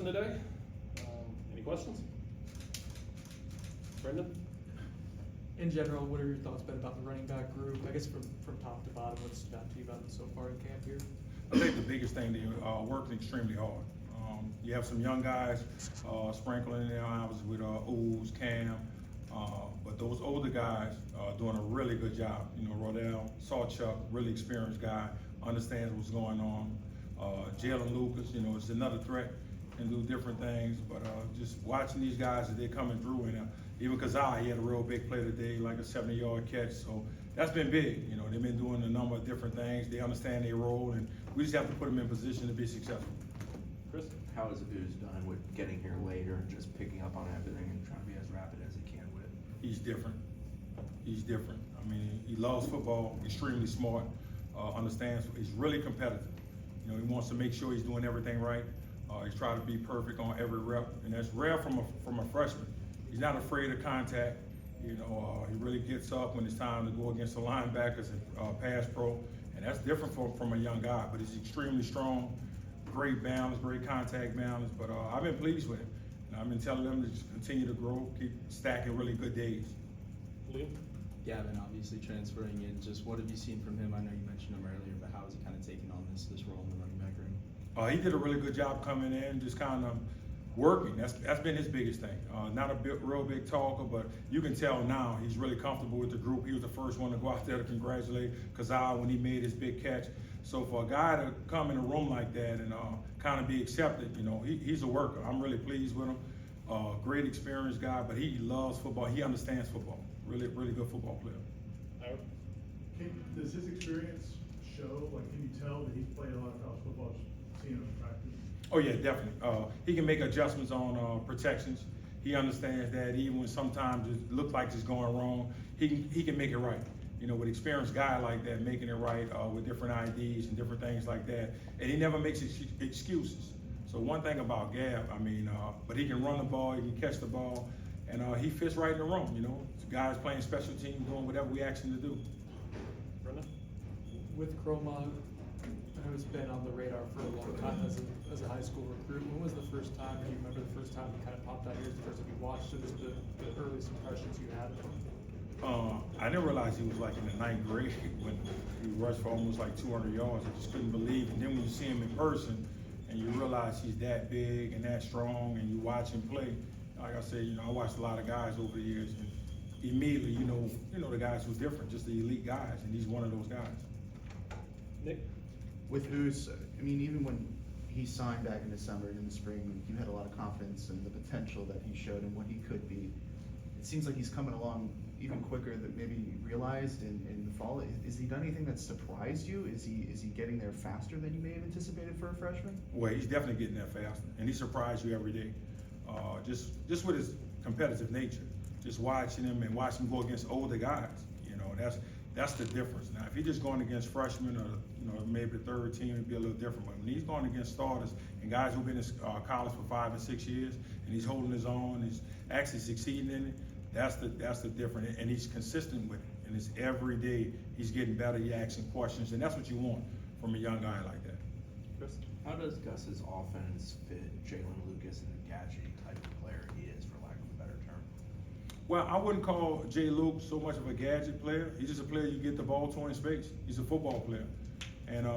today. Any questions? Brendan? In general, what are your thoughts been about the running back group? I guess from top to bottom, what's stood out to you about them so far in camp here? I think the biggest thing, they're working extremely hard. You have some young guys sprinkling in there. I was with Ooze, Cam, but those older guys are doing a really good job. You know, Rodell, Sawchuck, really experienced guy, understands what's going on. Jalen Lucas, you know, is another threat and do different things. But just watching these guys as they're coming through, and even Kazai, he had a real big play today, like a 70-yard catch. So that's been big. You know, they've been doing a number of different things. They understand their role, and we just have to put them in position to be successful. Chris? How has Ooze done with getting here later and just picking up on everything and trying to be as rapid as he can with it? He's different. He's different. I mean, he loves football, extremely smart, understands, he's really competitive. You know, he wants to make sure he's doing everything right. He's trying to be perfect on every rep, and that's rare from a freshman. He's not afraid of contact. You know, he really gets up when it's time to go against the linebackers and pass pro, and that's different from a young guy, but he's extremely strong, great balance, great contact balance, but I've been pleased with him. And I've been telling them to just continue to grow, keep stacking really good days. Liam? Gavin obviously transferring in. Just what have you seen from him? I know you mentioned him earlier, but how has he kind of taken on this role in the running back room? He did a really good job coming in, just kind of working. That's been his biggest thing. Not a real big talker, but you can tell now he's really comfortable with the group. He was the first one to go out there to congratulate Kazai when he made his big catch. So for a guy to come in a room like that and kind of be accepted, you know, he's a worker. I'm really pleased with him. Great experienced guy, but he loves football. He understands football. Really good football player. Does his experience show, like, can you tell that he's played a lot of college football, seen him in practice? Oh yeah, definitely. He can make adjustments on protections. He understands that even when sometimes it looks like it's going wrong, he can make it right. You know, with experienced guy like that, making it right with different IDs and different things like that, and he never makes excuses. So one thing about Gav, I mean, but he can run the ball, he can catch the ball, and he fits right in the room. You know, guys playing special teams, doing whatever we ask him to do. Brendan? With Chroma, I know it's been on the radar for a long time as a high school recruit. When was the first time, do you remember the first time he kind of popped out here? The first time you watched it, the earliest impressions you had of him? I didn't realize he was like in the 9th grade when he rushed for almost like 200 yards. I just couldn't believe it. And then when you see him in person and you realize he's that big and that strong and you watch him play, like I said, you know, I watched a lot of guys over the years and immediately, you know the guys who's different, just the elite guys, and he's one of those guys. Nick? With Ooze, I mean, even when he signed back in December and in the spring, you had a lot of confidence in the potential that he showed and what he could be. It seems like he's coming along even quicker than maybe you realized in the fall. Is he done anything that surprised you? Is he getting there faster than you may have anticipated for a freshman? Well, he's definitely getting there faster, and he surprised you every day. Just with his competitive nature, just watching him and watching him go against older guys. You know, that's the difference. Now, if he's just going against freshmen or maybe the third team, it'd be a little different. But when he's going against starters and guys who've been in college for 5 and 6 years, and he's holding his own, he's actually succeeding in it. That's the difference, and he's consistent with it. And it's every day he's getting better. He's asking questions, and that's what you want from a young guy like that. Chris? How does Gus's offense fit Jalen Lucas and the gadget type of player he is, for lack of a better term? Well, I wouldn't call Jay Luke so much of a gadget player. He's just a player you get the ball to in space. He's a football player. And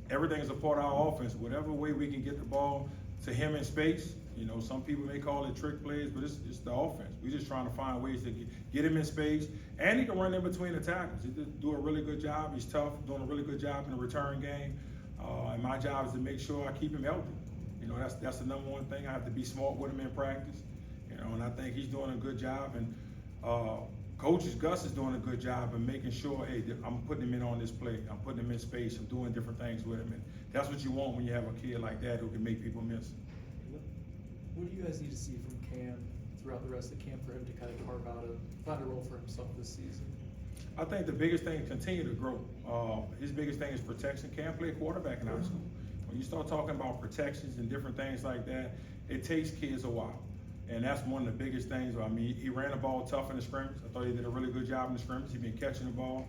everything is a part of our offense. Whatever way we can get the ball to him in space, you know, some people may call it trick plays, but it's the offense. We're just trying to find ways to get him in space. And he can run in between the tackles. He do a really good job. He's tough, doing a really good job in the return game. And my job is to make sure I keep him healthy. You know, that's the number one thing. I have to be smart with him in practice. You know, and I think he's doing a good job. And Coach Gus is doing a good job of making sure, hey, I'm putting him in on this play. I'm putting him in space. I'm doing different things with him. And that's what you want when you have a kid like that who can make people miss. What do you guys need to see from Cam throughout the rest of the camp for him to kind of carve out find a role for himself this season? I think the biggest thing is continue to grow. His biggest thing is protection. Cam played quarterback in high school. When you start talking about protections and different things like that, it takes kids a while. And that's one of the biggest things. I mean, he ran the ball tough in the scrimmage. I thought he did a really good job in the scrimmage. He's been catching the ball.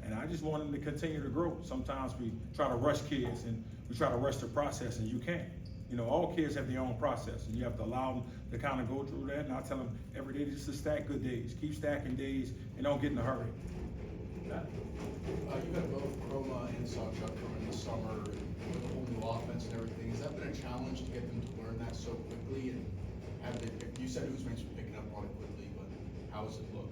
And I just want him to continue to grow. Sometimes we try to rush kids and we try to rush the process, and you can't. You know, all kids have their own process, and you have to allow them to kind of go through that. And I tell them every day just to stack good days, keep stacking days, and don't get in a hurry. Matt? You've had both Chroma and Sawchuck come in the summer with a whole new offense and everything. Has that been a challenge to get them to learn that so quickly? And have they picked, you said Usman's picking up on it quickly, but how does it look?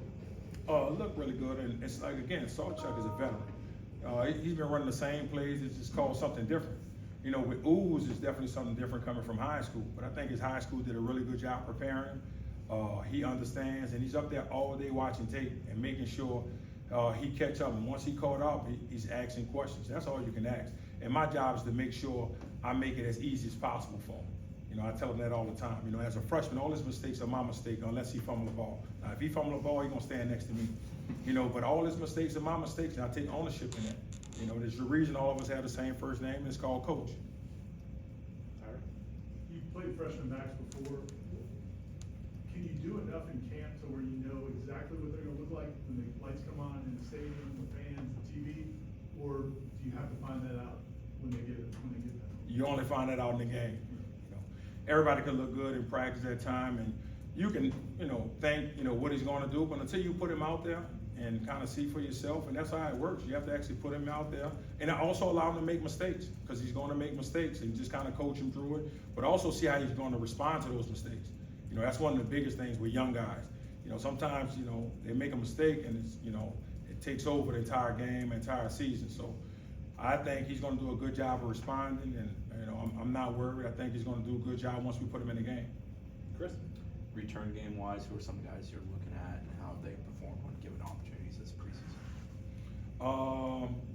It looked really good, and it's like, again, Sawchuck is a veteran. He's been running the same plays, it's just called something different. You know, with Ooze, it's definitely something different coming from high school, but I think his high school did a really good job preparing him. He understands, and he's up there all day watching tape and making sure he catch up, and once he caught up, he's asking questions. That's all you can ask. And my job is to make sure I make it as easy as possible for him. You know, I tell him that all the time. You know, as a freshman, all his mistakes are my mistake unless he fumble the ball. Now, if he fumble the ball, he's gonna stand next to me. You know, but all his mistakes are my mistakes, and I take ownership in that. You know, there's a reason all of us have the same first name, and it's called Coach. Tyler? You played freshman backs before. Can you do enough in camp to where you know exactly what they're gonna look like when the lights come on in the stadium, the fans, the TV? Or do you have to find that out when they get there? You only find that out in the game. You know, everybody can look good in practice at time, and you can, you know, think, you know, what he's going to do, but until you put him out there and kind of see for yourself, and that's how it works. You have to actually put him out there, and also allow him to make mistakes, because he's going to make mistakes, and just kind of coach him through it, but also see how he's going to respond to those mistakes. You know, that's one of the biggest things with young guys. You know, sometimes, you know, they make a mistake, and it's, you know, it takes over the entire game, entire season. So I think he's going to do a good job of responding, and you know, I'm not worried. I think he's going to do a good job once we put him in the game. Chris? Return game wise, who are some guys you're looking at and how they perform when given opportunities this preseason?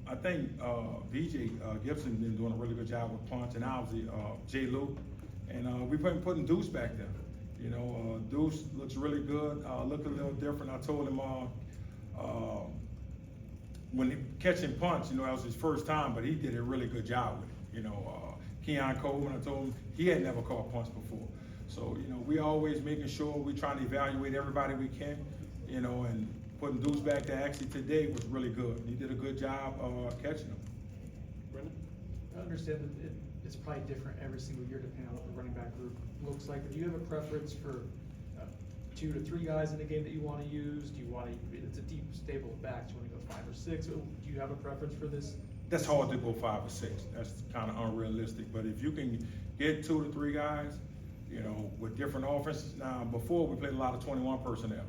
I think VJ Gibson been doing a really good job with punch, and obviously Jay Luke, and we've been putting Deuce back there. You know, Deuce looks really good, look a little different. I told him when he catching punch, you know, that was his first time, but he did a really good job with it. You know, Keon Coleman, I told him he had never caught punch before. So, you know, we always making sure we trying to evaluate everybody we can, you know, and putting Deuce back there actually today was really good. He did a good job catching him. Brendan? I understand that it's probably different every single year depending on what the running back group looks like. But do you have a preference for 2 to 3 guys in a game that you want to use? Do you want to, it's a deep stable of backs, do you want to go 5 or 6? Do you have a preference for this? That's hard to go 5 or 6. That's kind of unrealistic. But if you can get 2 to 3 guys, you know, with different offenses. Now, before we played a lot of 21 personnel.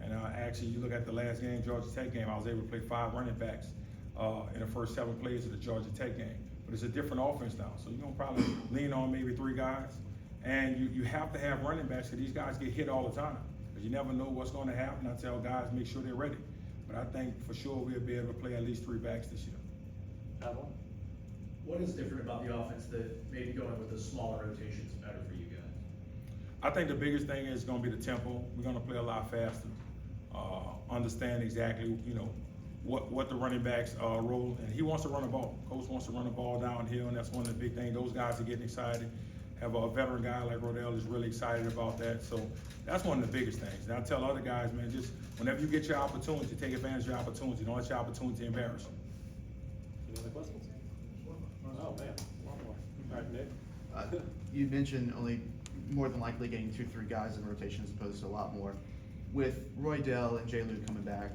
And actually, you look at the last game, Georgia Tech game, I was able to play 5 running backs in the first 7 plays of the Georgia Tech game. But it's a different offense now. So you're going to probably lean on maybe 3 guys. And you have to have running backs, because these guys get hit all the time. Because you never know what's going to happen. I tell guys, make sure they're ready. But I think for sure we'll be able to play at least 3 backs this year. Avalon? What is different about the offense that maybe going with the smaller rotations is better for you guys? I think the biggest thing is going to be the tempo. We're going to play a lot faster. Understand exactly, you know, what the running backs role, and he wants to run the ball. Coach wants to run the ball downhill, and that's one of the big things. Those guys are getting excited. Have a veteran guy like Rodell is really excited about that. So that's one of the biggest things. And I tell other guys, man, just whenever you get your opportunity, take advantage of your opportunity. Don't let your opportunity embarrass you. Any other questions? Oh, man, a lot more. All right, Nick? You mentioned only more than likely getting 2 or 3 guys in rotation as opposed to a lot more. With Roy Dell and Jay Luke coming back,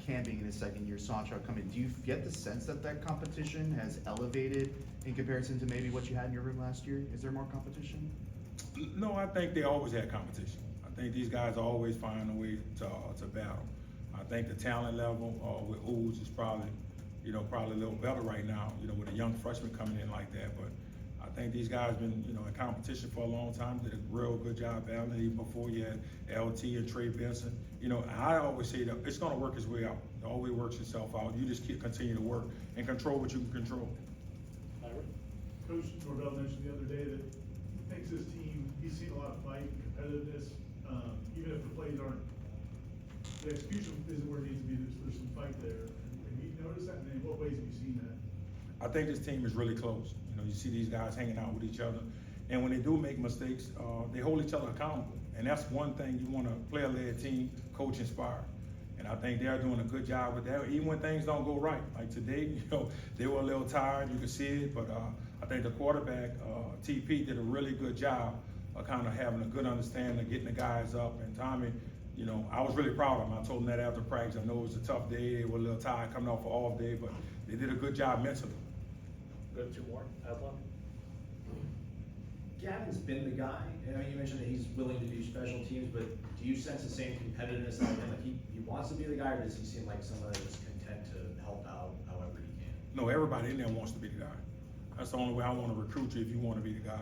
Cam being in his second year, Sawchuck coming, do you get the sense that that competition has elevated in comparison to maybe what you had in your room last year? Is there more competition? No, I think they always had competition. I think these guys always find a way to battle. I think the talent level with Ooze is probably, you know, probably a little better right now, you know, with a young freshman coming in like that. But I think these guys been, you know, in competition for a long time, did a real good job battling. Even before you had LT and Trey Benson. You know, I always say that it's gonna work its way out. It always works itself out. You just continue to work and control what you can control. Tyler? Coach Norvell mentioned the other day that he thinks his team, he's seen a lot of fight, competitiveness, even if the plays aren't, the execution isn't where it needs to be, there's some fight there. Have you noticed that, and in what ways have you seen that? I think this team is really close. You know, you see these guys hanging out with each other, and when they do make mistakes, they hold each other accountable. And that's one thing you want a player-led team, coach inspired. And I think they're doing a good job with that, even when things don't go right. Like today, you know, they were a little tired, you could see it, but I think think the quarterback, TP, did a really good job of kind of having a good understanding of getting the guys up. And Tommy, you know, I was really proud of him. I told him that after practice. I know it was a tough day. They were a little tired coming off an off day, but they did a good job mentally. Go to two more, Athlon. Gavin's been the guy, and I mean, you mentioned that he's willing to do special teams, but do you sense the same competitiveness out of him? Like he wants to be the guy, or does he seem like someone that's content to help out however he can? No, everybody in there wants to be the guy. That's the only way I want to recruit you if you want to be the guy.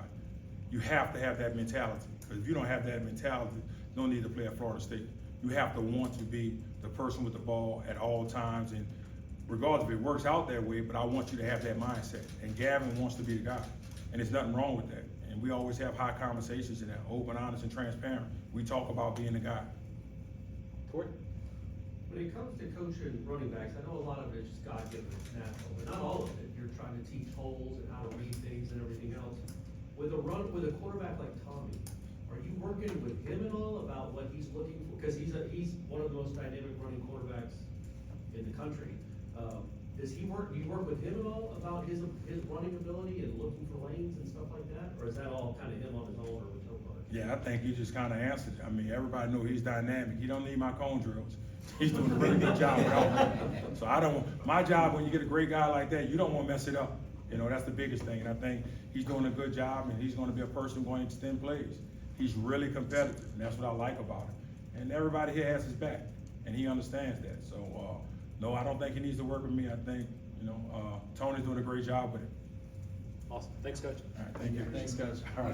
You have to have that mentality, because if you don't have that mentality, no need to play at Florida State. You have to want to be the person with the ball at all times, and regardless if it works out that way, but I want you to have that mindset. And Gavin wants to be the guy, and there's nothing wrong with that. And we always have high conversations and that open, honest, and transparent. We talk about being the guy. Corey? When it comes to coaching running backs, I know a lot of it is just God-given, it's natural, but not all of it. You're trying to teach holes and how to read things and everything else. With a quarterback like Tommy, are you working with him at all about what he's looking for? Because he's one of the most dynamic running quarterbacks in the country. Do you work with him at all about his running ability and looking for lanes and stuff like that? Or is that all kind of him on his own or with no part? Yeah, I think you just kind of answered it. I mean, everybody knows he's dynamic. He don't need my cone drills. He's doing a really good job without me. So my job when you get a great guy like that, you don't want to mess it up. You know, that's the biggest thing. And I think he's doing a good job, and he's going to be a person going to extend plays. He's really competitive, and that's what I like about him. And everybody here has his back, and he understands that. So, no, I don't think he needs to work with me. I think, you know, Tony's doing a great job with it. Awesome, thanks, Coach. All right, thank you. Thanks, Coach. All right.